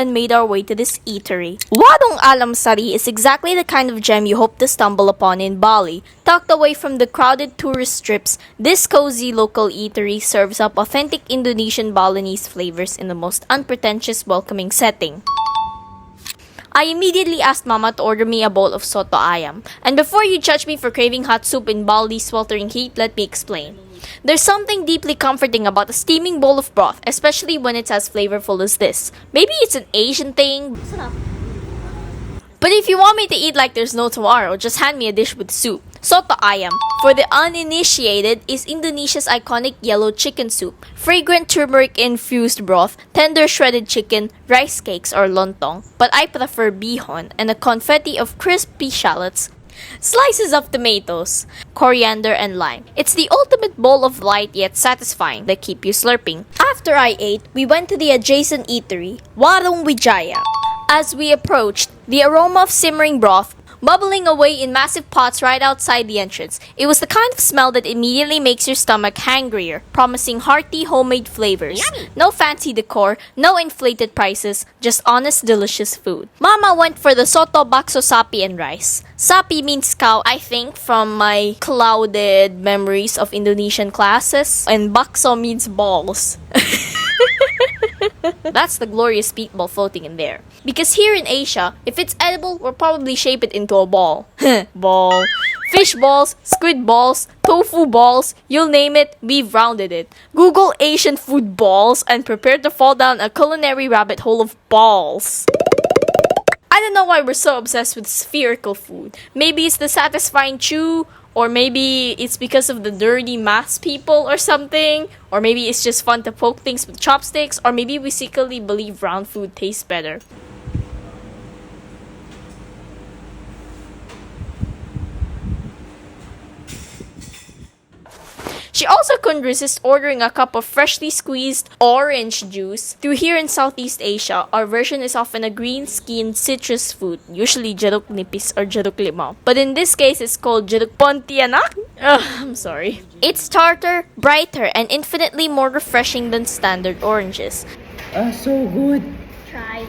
and made our way to this eatery. Warung Alam Sari is exactly the kind of gem you hope to stumble upon in Bali. Tucked away from the crowded tourist strips, this cozy local eatery serves up authentic Indonesian Balinese flavors in the most unpretentious, welcoming setting. I immediately asked Mama to order me a bowl of soto ayam. And before you judge me for craving hot soup in Bali's sweltering heat, let me explain. There's something deeply comforting about a steaming bowl of broth, especially when it's as flavorful as this. Maybe it's an Asian thing, but if you want me to eat like there's no tomorrow, just hand me a dish with soup. Soto ayam, for the uninitiated, is Indonesia's iconic yellow chicken soup. Fragrant turmeric-infused broth, tender shredded chicken, rice cakes or lontong, but I prefer bihon and a confetti of crispy shallots, slices of tomatoes, coriander and lime. It's the ultimate bowl of light yet satisfying that keep you slurping. After I ate, we went to the adjacent eatery, Warung Wijaya. As we approached, the aroma of simmering broth bubbling away in massive pots right outside the entrance. It was the kind of smell that immediately makes your stomach hangrier, promising hearty homemade flavors. Yummy. No fancy decor, no inflated prices, just honest, delicious food. Mama went for the soto bakso sapi and rice. Sapi means cow, I think, from my clouded memories of Indonesian classes, and bakso means balls. That's the glorious meatball floating in there. Because here in Asia, if it's edible, we'll probably shape it into a ball. Ball. Fish balls, squid balls, tofu balls, you'll name it, we've rounded it. Google Asian food balls and prepare to fall down a culinary rabbit hole of balls. I don't know why we're so obsessed with spherical food. Maybe it's the satisfying chew, or maybe it's because of the dirty maths people or something. Or maybe it's just fun to poke things with chopsticks. Or maybe we secretly believe round food tastes better. She also couldn't resist ordering a cup of freshly squeezed orange juice. Through here in Southeast Asia, our version is often a green-skinned citrus fruit, usually jeruk nipis or jeruk limau. But in this case, it's called jeruk pontianak. I'm sorry. It's tartar, brighter, and infinitely more refreshing than standard oranges. So good. Try.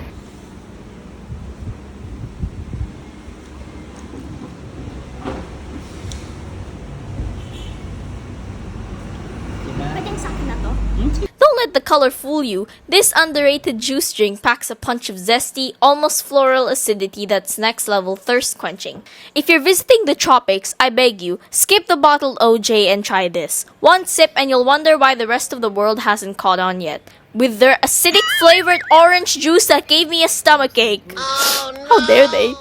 Don't let the color fool you. This underrated juice drink packs a punch of zesty, almost floral acidity that's next level thirst quenching. If you're visiting the tropics, I beg you, skip the bottled OJ and try this. One sip and you'll wonder why the rest of the world hasn't caught on yet. With their acidic flavored orange juice that gave me a stomachache. Oh, no. How dare they?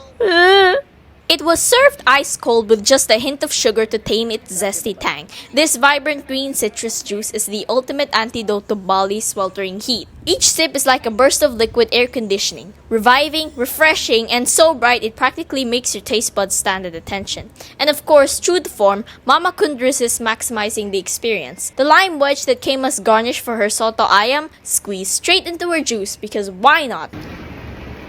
It was served ice cold with just a hint of sugar to tame its zesty tang. This vibrant green citrus juice is the ultimate antidote to Bali's sweltering heat. Each sip is like a burst of liquid air conditioning, reviving, refreshing, and so bright it practically makes your taste buds stand at attention. And of course, true to form, Mama couldn't resist maximizing the experience. The lime wedge that came as garnish for her soto ayam squeezed straight into her juice because why not?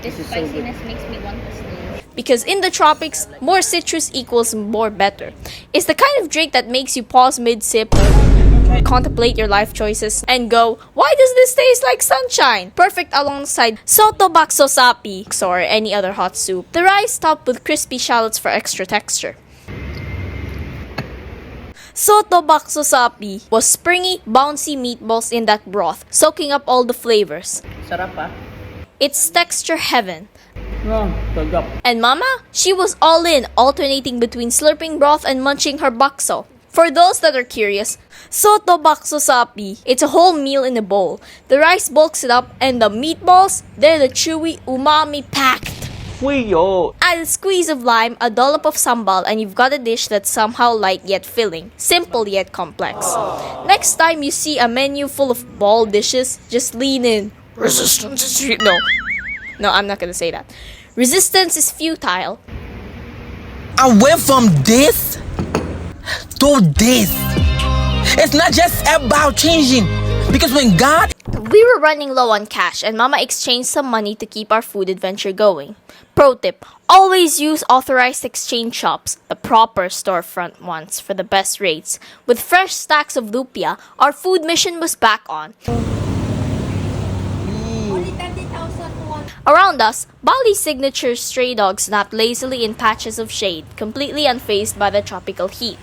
This spiciness makes me want to sneeze. Because in the tropics, more citrus equals more better. It's the kind of drink that makes you pause mid-sip, contemplate your life choices, and go, why does this taste like sunshine? Perfect alongside soto bakso sapi or any other hot soup. The rice topped with crispy shallots for extra texture. Soto bakso sapi was springy, bouncy meatballs in that broth, soaking up all the flavors. Sarap ah. It's texture heaven. Tagap. And Mama, she was all in, alternating between slurping broth and munching her bakso. For those that are curious, soto bakso sapi, it's a whole meal in a bowl. The rice bulks it up, and the meatballs, they're the chewy, umami-packed. Add a squeeze of lime, a dollop of sambal, and you've got a dish that's somehow light yet filling, simple yet complex. Next time you see a menu full of ball dishes, just lean in. Resistance is futile. No, I'm not gonna say that. Resistance is futile. I went from this to this. It's not just about changing. Because when God... We were running low on cash and Mama exchanged some money to keep our food adventure going. Pro tip, always use authorized exchange shops, the proper storefront ones, for the best rates. With fresh stacks of lupia, our food mission was back on. Around us, Bali's signature stray dogs nap lazily in patches of shade, completely unfazed by the tropical heat.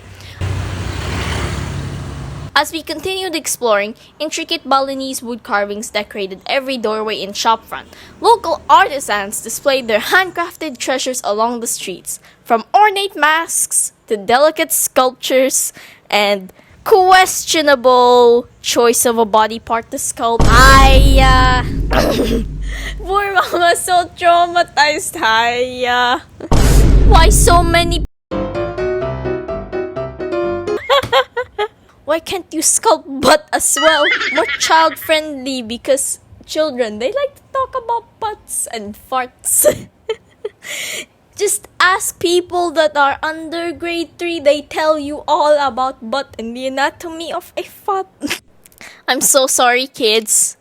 As we continued exploring, intricate Balinese wood carvings decorated every doorway and shopfront. Local artisans displayed their handcrafted treasures along the streets, from ornate masks to delicate sculptures and questionable choice of a body part to sculpt. Poor mama, so traumatized. Why so many? Why can't you sculpt butt as well? More child-friendly because children, they like to talk about butts and farts. Just ask people that are under grade 3, they tell you all about butt and the anatomy of a fat. I'm so sorry, kids.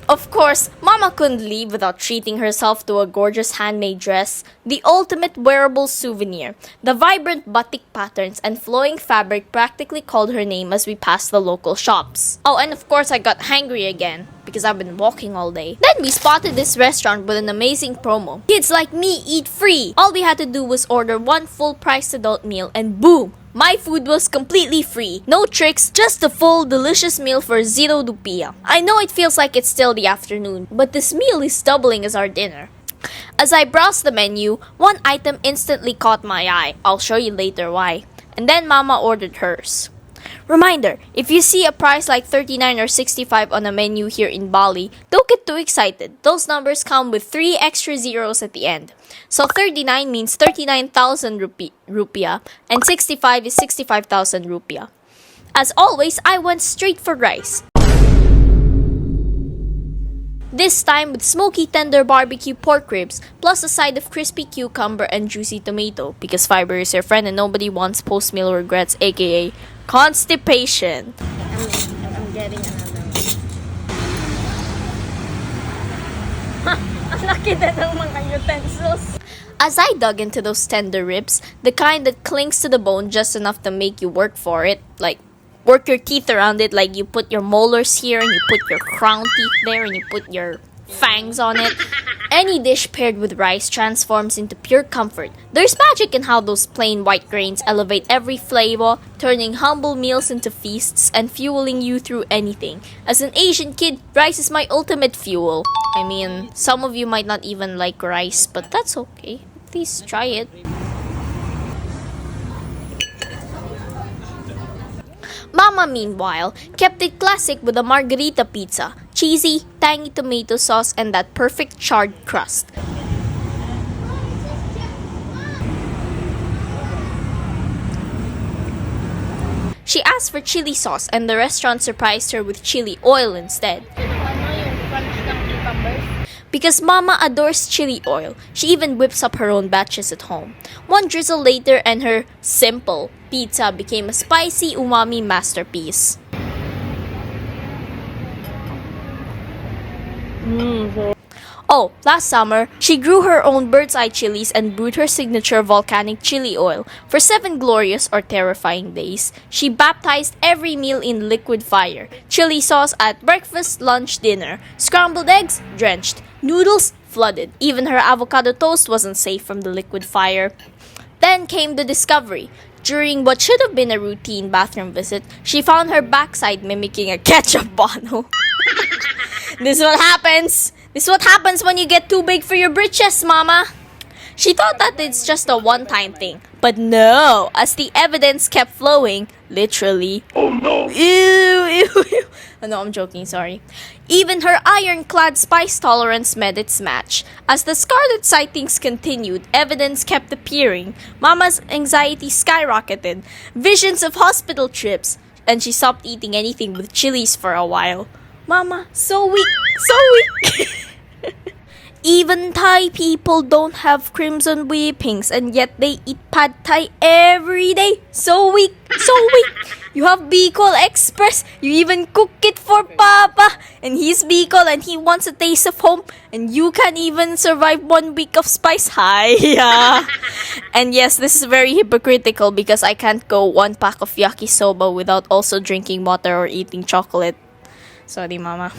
Of course, Mama couldn't leave without treating herself to a gorgeous handmade dress, the ultimate wearable souvenir. The vibrant batik patterns and flowing fabric practically called her name as we passed the local shops. Oh, and of course I got hangry again because I've been walking all day. Then we spotted this restaurant with an amazing promo. Kids like me eat free! All we had to do was order one full-priced adult meal and boom! My food was completely free. No tricks, just a full, delicious meal for 0 rupiah. I know it feels like it's still the afternoon, but this meal is doubling as our dinner. As I browsed the menu, one item instantly caught my eye. I'll show you later why. And then Mama ordered hers. Reminder, if you see a price like 39 or 65 on a menu here in Bali, don't get too excited. Those numbers come with 3 extra zeros at the end. So 39 means 39,000 rupiah and 65 is 65,000 rupiah. As always, I went straight for rice. This time with smoky tender barbecue pork ribs plus a side of crispy cucumber and juicy tomato because fiber is your friend and nobody wants post-meal regrets, aka constipation. I'm getting another one. Ang laki na ng mga utensils. As I dug into those tender ribs, the kind that clings to the bone just enough to make you work for it, like work your teeth around it, like you put your molars here and you put your crown teeth there and you put your fangs on it. Any dish paired with rice transforms into pure comfort. There's magic in how those plain white grains elevate every flavor, turning humble meals into feasts and fueling you through anything. As an Asian kid, rice is my ultimate fuel. I mean, some of you might not even like rice, but that's okay. Please try it. Mama, meanwhile, kept it classic with a margarita pizza, cheesy, tangy tomato sauce, and that perfect charred crust. She asked for chili sauce, and the restaurant surprised her with chili oil instead. Because Mama adores chili oil, she even whips up her own batches at home. One drizzle later and her simple pizza became a spicy umami masterpiece. Oh, last summer, she grew her own bird's eye chilies and brewed her signature volcanic chili oil. For 7 glorious or terrifying days, she baptized every meal in liquid fire. Chili sauce at breakfast, lunch, dinner. Scrambled eggs, drenched. Noodles, flooded. Even her avocado toast wasn't safe from the liquid fire. Then came the discovery. During what should have been a routine bathroom visit, she found her backside mimicking a ketchup bottle. This is what happens. This is what happens when you get too big for your britches, Mama. She thought that it's just a one-time thing. But no, as the evidence kept flowing, literally. Oh no! Ew. No, I'm joking, sorry. Even her ironclad spice tolerance met its match. As the scarlet sightings continued, evidence kept appearing. Mama's anxiety skyrocketed. Visions of hospital trips. And she stopped eating anything with chilies for a while. Mama, so weak, so weak. Even Thai people don't have crimson whippings and yet they eat pad Thai every day. So weak, so weak. You have Bicol Express. You even cook it for Papa. And he's Bicol and he wants a taste of home. And you can't even survive 1 week of spice high. And yes, this is very hypocritical because I can't go 1 pack of yakisoba without also drinking water or eating chocolate. Sorry, Mama.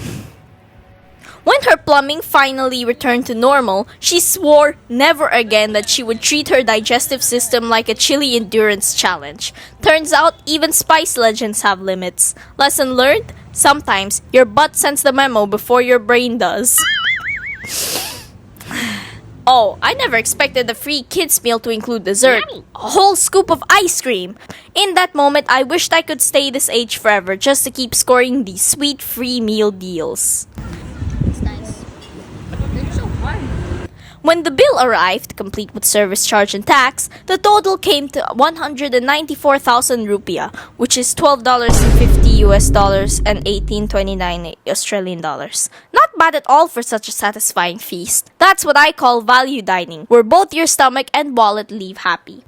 When her plumbing finally returned to normal, she swore never again that she would treat her digestive system like a chili endurance challenge. Turns out, even spice legends have limits. Lesson learned? Sometimes, your butt sends the memo before your brain does. Oh, I never expected the free kids meal to include dessert. A whole scoop of ice cream. In that moment, I wished I could stay this age forever just to keep scoring these sweet free meal deals. It's nice. It's so hard. When the bill arrived, complete with service charge and tax, the total came to 194,000 rupiah, which is $12.50 US dollars and 18.29 Australian dollars. Not bad at all for such a satisfying feast. That's what I call value dining, where both your stomach and wallet leave happy.